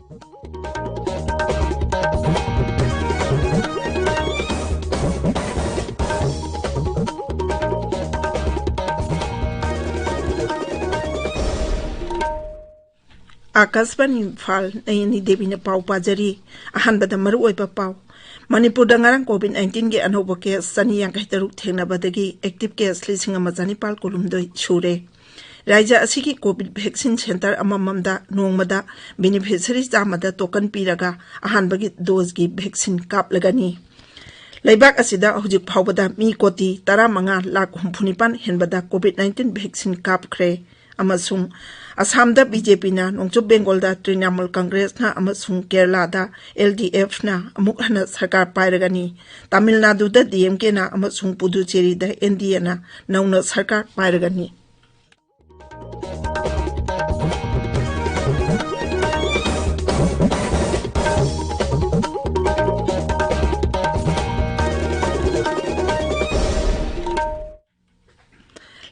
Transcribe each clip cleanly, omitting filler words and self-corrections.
आकाशवाणी इम्फाल नयनी देवी ने पाव पाजरी अहनबद मरु ओइबा पाव मणिपुर दंगारंग कोविड-19 के अनोबो केस सनी यांkai तरुक थेंगनाबदगी एक्टिव केस लिसिंग अमा जानिपाल कुलुमदोई छुरे राज्य असिगी कोविड वैक्सीन सेंटर अमममदा नोंगमदा बेनिफिशियरी चामदा टोकन पीरगा अहानबगी डोज की वैक्सीन कापलगनी लेबाक असिदा हुजिक फावबदा मी कोटी 15,59,000 हेनबदा कोविड-19 वैक्सीन कापख्रे अमसुंग असम बीजेपी ना नोंगचुब बेंगोल तृणमूल कांग्रेस ना अमसुंग केरला LDF ना अमुक हना सरकार पाइरगनी तमिलनाडु DMK ना अमसुंग पुदुचेरी NDA ना नौना सरकार पाइरगनी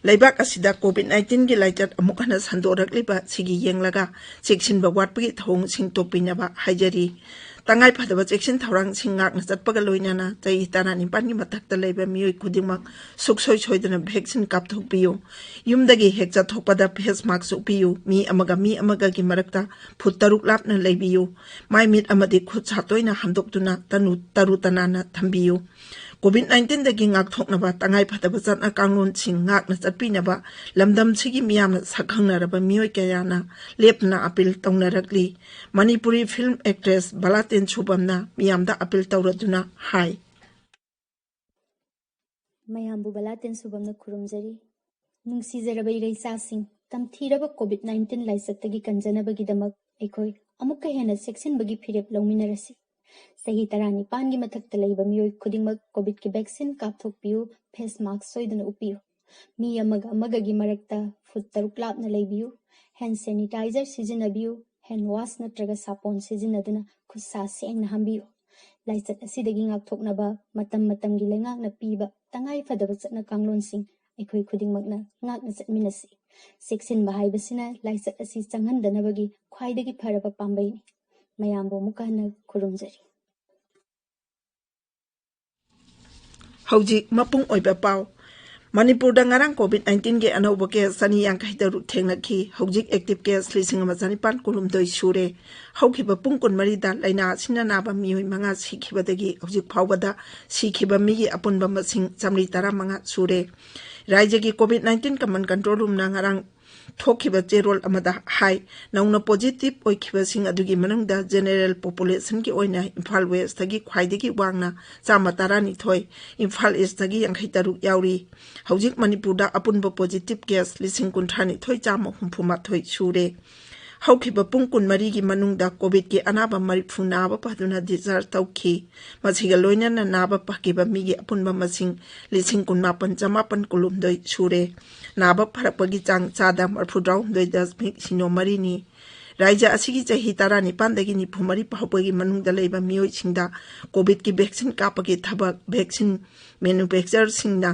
लेबाक असिदा कोविड-19 की लाइचत अमुक हना संदोरकलिबा सिगी येंगलगा चेक्सिनबा वाटपगी थौंग सिंग तोपिनबा हाइजरी तंगाई फदबा चेक्सिन थौरांग सिंगाकना चटपगा लोइनाना चै ताना निपानगी मथक्ता लेबा मियोय खुदिमक सुखसोय सोयदना वैक्सीन कापथोकपियो युमदगी हेक चथोकपदा फेस मास्क उपियो मी अमगा की मरक्ता फुट 6 लापना लेबियो माय मिट अमदि खुद सातोयना हमदोक्तुना तरु तनाना थंबियो कोविड-19 दगी ngaktoknaba tangai phataba chatna kanglon sing ngakna chatpinaba lamdam sigi miyamna sakhangnaraba miyoy kayana lepna appeal tawnarakli Manipuri film actress Balaten Subamna miyamda appeal tawraduna hai mayambu Balaten Subamna khurumjari nungsizaraba iraisa sing tamthiraba COVID-19 laisatagi kanjanabagi damak ekhoi amukka hena section bagi phirep lawminarasi सही तरह निपान की मथक तलैब मियोय खुदिंगमक COVID की vaccine कापथोकपियो फेस मास्क सोइदना उपियो मी अमगा की मरक्ता फुट 6 लापना लेबियो हैंड सैनिटाइजर सिजिनबियो हैंड वॉश नत्रगा सापोन सिजिनदुना खुद सा सेंगना हंबियो लाइचत असिदगी ngaktoknaba matam gi lengakna piba tangai fadaba chatna kanglonsing एखोई खुदिंगमकना ngakna chatminasi सेक्शन बाहाइबसिना लाइचत असि चंगहनदनबगी ख्वाइदगी फरबा पांबैनी मयामबो मुकाहना खुरुमजरी हौजी मपुंग ओइबा पाव मणिपुर दंगारंग कोविड-19 के अनोबो केस सनी यांkai तरुक थेंगनखी हौजिक एक्टिव केस लिसिंग अमा जानिपाल कुलुमदोई सुरे हौखिबा पुंग 23 दा लाइना सिना नाबा मियोय मंगा सिखिबदगी हौजिक फावबदा सिखिबा मिगी अपुनबा मसिंग 115 सुरे राज्य की कोविड-19 कमन कंट्रोल रूम ना ngarang थोखिबा चेरोल अमदा हाई नौना पॉजिटिव ओइखिबसिंग अदुगी मनंगदा जनरल पॉपुलेशन की ओइना इम्फाल वेस्ट तगी ख्वाइदगी वांगना 112 इम्फाल ईस्ट तगी 83 याउरी हौजिक मणिपुरदा अपुनबा पॉजिटिव केस 53 160 सुरे हौखिबा पुंग 13 की मनुंगदा कोविड की अनाबा मरिफु नाबा पदुना डिस्चार्ज तौखी मसिगा लोइनना नाबा पकिबा मिगी अपुनबा मसिंग 19,900 कुलुमदोई सुरे नाबा फरकपगी चांग चादा 42.0 नि राज्य असिगी चही 19 निफुमरी पाहपगी मनुंगदा लेबा मियोय सिंगदा कोविड की वैक्सीन कापगी थबक वैक्सीन मैन्युफैक्चरर सिंगना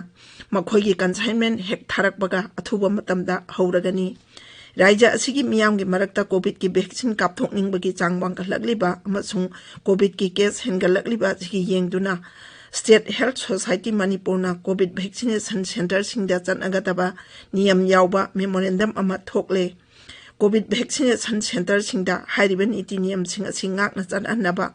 मखोयगी कंसाइनमेंट हेक थारकबगा अथुबा मतमदा हौरगनी राज्य असिगी मियाम की मरक्ता कोविड की वैक्सीन कापथोकनिंगबगी चांग वांगखलकलिबा अमसुंग कोविड की केस हेनगलकलिबा सिगी येंगदुना स्टेट हेल्थ सोसाइटी मणिपुरना कोविड वैक्सीनेशन सेंटर सिंगदा चनगदबा नियम यावबा मेमोरेंडम अमा थोकले कोविड वैक्सीनेशन सेंटर सिंगदा हाइरिबा नीति नियम सिंग असि ngakna चनअनबा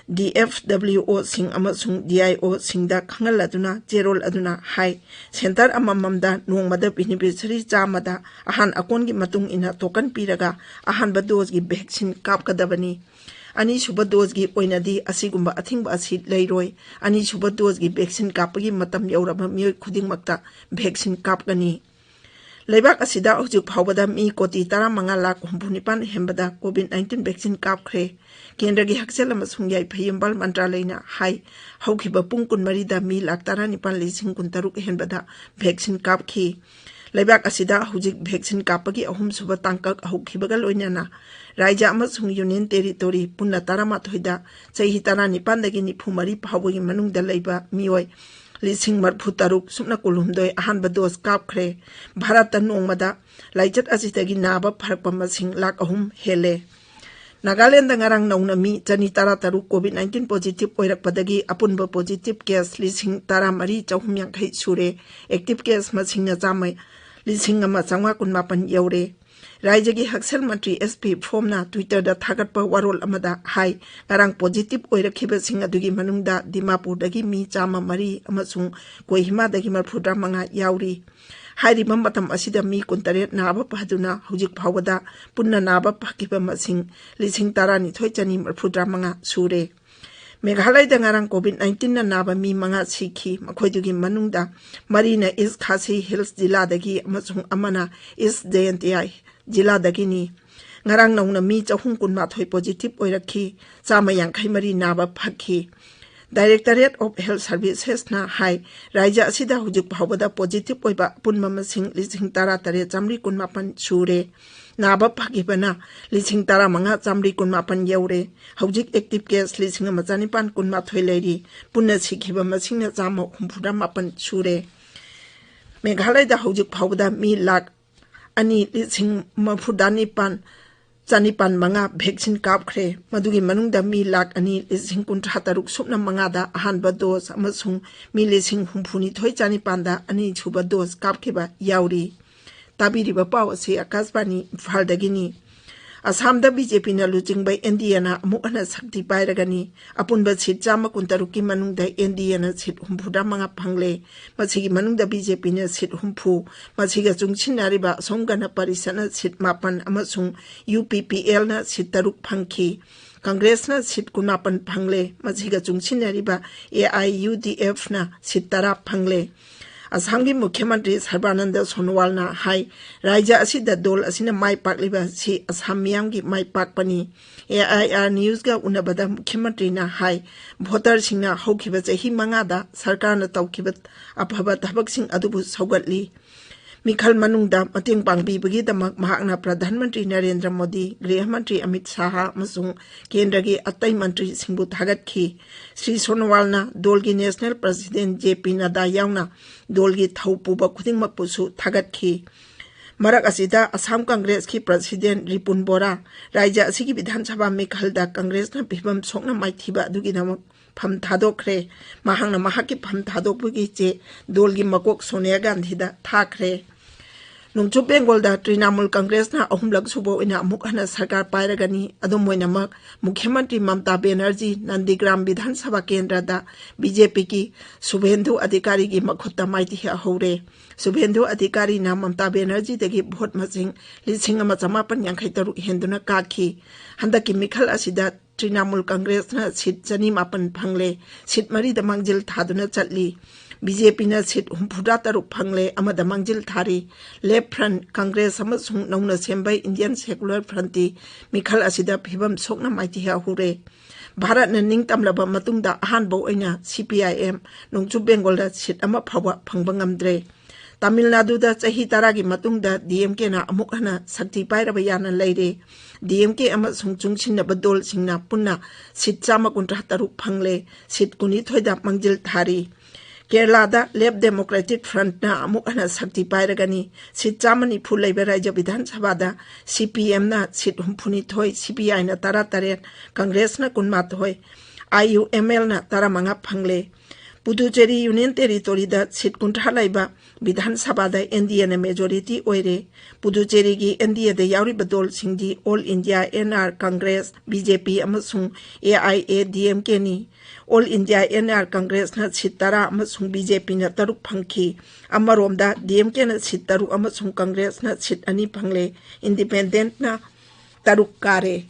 DFWO सिंग अमसुंग DIO सिंगदा खंगलदुना जेरोल अदुना हाई सेंटर अमममदा नोंगमदा बेनिफिशियरी चामदा अहान अकोन की मतुंग इना टोकन पीरगा अहानबा डोज की वैक्सीन कापकदबनी अनीसुब डोज की ओइनदी असिगुंबा अथिंगबा असि लैरोय अनीसुब डोज की वैक्सीन कापगी मतम यौरबा मियोय खुदिंगमक्ता वैक्सीन कापगनी लेबाक असिदा हुजुक फावबदा मी कोटी 15,59,000 हेंबदा कोविड-19 वैक्सीन कापख्रे केंद्र की हक्सेल अमसुंग याइफयिम्बल मंत्रालयना हाई हौखिबा पुंग 23 दा मी 19,960 हेंबदा वैक्सीन कापखी लेबाक असिदा हुजिक वैक्सीन कापगी अहुम सुबा तांकक हौखिबगा लोइनाना राज्य अमसुंग यूनियन टेरिटोरी पुन्ना 13 दा चही 19 दगी 94 फावबगी मनुंगदा लेबा मियोय 43 सुमना कुलुमदोय अहानबा डोज कापख्रे भारत नोंगमदा लाइचत असितगी नाबा फरकपा मसिंग 3,00,000 हेले Nagaland ngarang nauna mi chani tara taru COVID-19 positive oirakpadagi apunba positive case lising tara mari chahum yankai sure active case masing na jamai lising ama changwa kunmapan yaure Raijagi Haksel Mantri SP Formna Twitter da Thagatpa warol amada hai ngarang positive oirakhiba sing adugi manungda Dimapur dagi mi chama mari amasung Kohima dagi marphudra manga yauri Hairiba matam asida mi kuntare naba paduna hujik phawada punna naba pakiba masing lising tarani thoi chani marphudra manga sure Meghalai da ngarang COVID-19 na naba mi manga sikhi makhoidugi manungda marina East Khasi Hills jila dagi amasung amana East Jayantiya jila dagi ni ngarang nauna mi chahung kunma thoi positive oirakhi chama yankhai mari naba phakhi Directorate of Health Services na hai Raija asida hujik phawada positive oiba punma masing lising tara tare chamri kunmapan sure naba phagibana lising tara manga chamri kunmapan yaure hujik active case lising amachanipan kunma thoi leri punna sikhiba masing na chama humphura mapan sure Meghalai da hujik phawada mi lakh ani lising mafudani pan Chanipan manga vaccine kapkhre madugi manungda mi lakh ani lising kuntra taruk supna manga da ahanba dose amasung mi lising humphuni thoi chanipan da ani chuba dose kapkhiba yauri tabiriba paw ase Akashbani Imphal dagini Assam da BJP na lujingbai NDA na amuk ana sakti pairagani apunba sit chama kuntaruki manungda NDA na sit humphura manga phangle masigi manungda BJP na sit humphu masiga chungchinariba somgana parisana sit mapan amasung UPPL na sit taruk phangki Congress na sit kunapan phangle masiga chungchinariba AIUDF na sit tara phangle Assamgi Mukhyamantri Sarbananda Sonowal na hai Raija asida dol asina mai pakliba si Assam miyamgi mai pakpani AIR News ga unabada Mukhyamantri na hai voter singna hokhiba chahi mangada sarkar na tawkiba aphaba thabak sing adubu saugatli Mikhal manungda mateng pangbibagi damak mahakna Pradhan Mantri Narendra Modi Grih Mantri Amit Shah masung kendragi atai mantri singbu thagatki Sri Sonowal na dolgi National President JP Nada yauna dolgi thaupuba khudingmak pusu thagatki Marak asida Assam Congress ki President Ripun Bora Raija asigi Vidhan Sabha Mikhal da Congress na bhibam sokna maithiba adugi namak pham thadokre mahangna mahaki pham thadokbugi che dolgi makok Sonia Gandhi da thakre Nungchu Bengal da Trinamool Congress na ahumlak subo ina amuk hana sarkar pairagani adum moinamak Mukhyamantri Mamata Banerjee Nandigram Vidhan Sabha Kendra da BJP ki Subhendu Adhikari ki makhutta maiti haure Subhendu Adhikari na Mamata Banerjee dagi vote masing lising ama chamapan yankhai taru henduna kakhi handaki Mikhal asida Trinamool Congress na sit chani mapan phangle sit mari da mangjil thaduna chatli BJP na sit humphura taruk phangle amada mangjil thari Left Front Congress amasung nauna sembai Indian Secular Front Mikhal asida phibam sokna maiti hure Bharat na ningtamlaba matungda ahanbo aina CPIM nungchu Bengal da sit ama phawa phangba ngamdre Tamil Nadu da chahi taragi matungda DMK na amuk hana sakti pairaba yana leire DMK amasung chungchinaba dol singna punna sit chama kuntra taruk phangle sit kuni thoida mangjil thari Kerala da Left Democratic Front na amuk hana sakti pairagani sit chamani phulaiba Raija Vidhan Sabha da CPM na sit humphuni thoi CPI na tara taret Congress na kunma thoi IUML na tara manga phangle Puducherry Union Territory da sit kuntra laiba Vidhan Sabha da NDA na majority oire Puducherry gi NDA da yauri badol singji All India NR Congress BJP amasung AIADMK ni All India NR Congress na sit tara amasung BJP na taruk phangki amarom da DMK na sit taruk amasung Congress na sit ani phangle Independent na taruk kare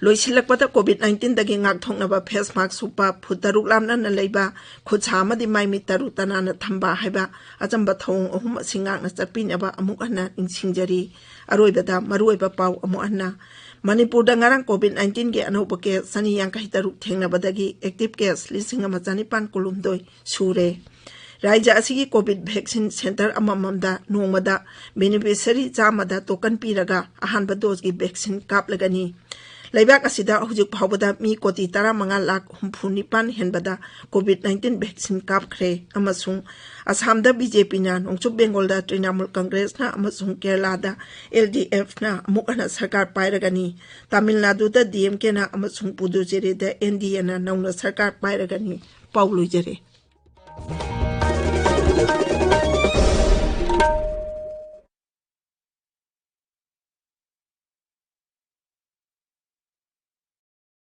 Loisilakpata COVID-19 dagi ngakthongnaba face mask supa phutaruk lamna na leiba khucha amadi maimi taru tanana thamba haiba achamba thong ahum singak na chapinaba amuk ana ingsingjari aroibada maruiba paw amu anna Manipur da ngarang COVID-19 ge anoba ke sani yankai taruk thengnabadagi active case lising ama chanipan kulumdoi sure Raija asigi COVID vaccine center amamamda nongmada beneficiary chamada token piraga ahanba dose gi vaccine kaplagani Leibak asida hujik phawbada mi koti 15,64,000 henbada COVID-19 vaccine kapkhre amasung Assamda BJP na nongchup Bengal da Trinamool Congress na amasung Kerala da LDF na amukana sarkar pairagani Tamil Nadu da DMK na amasung Puducherry da NDA na nauna sarkar pairagani paulujere.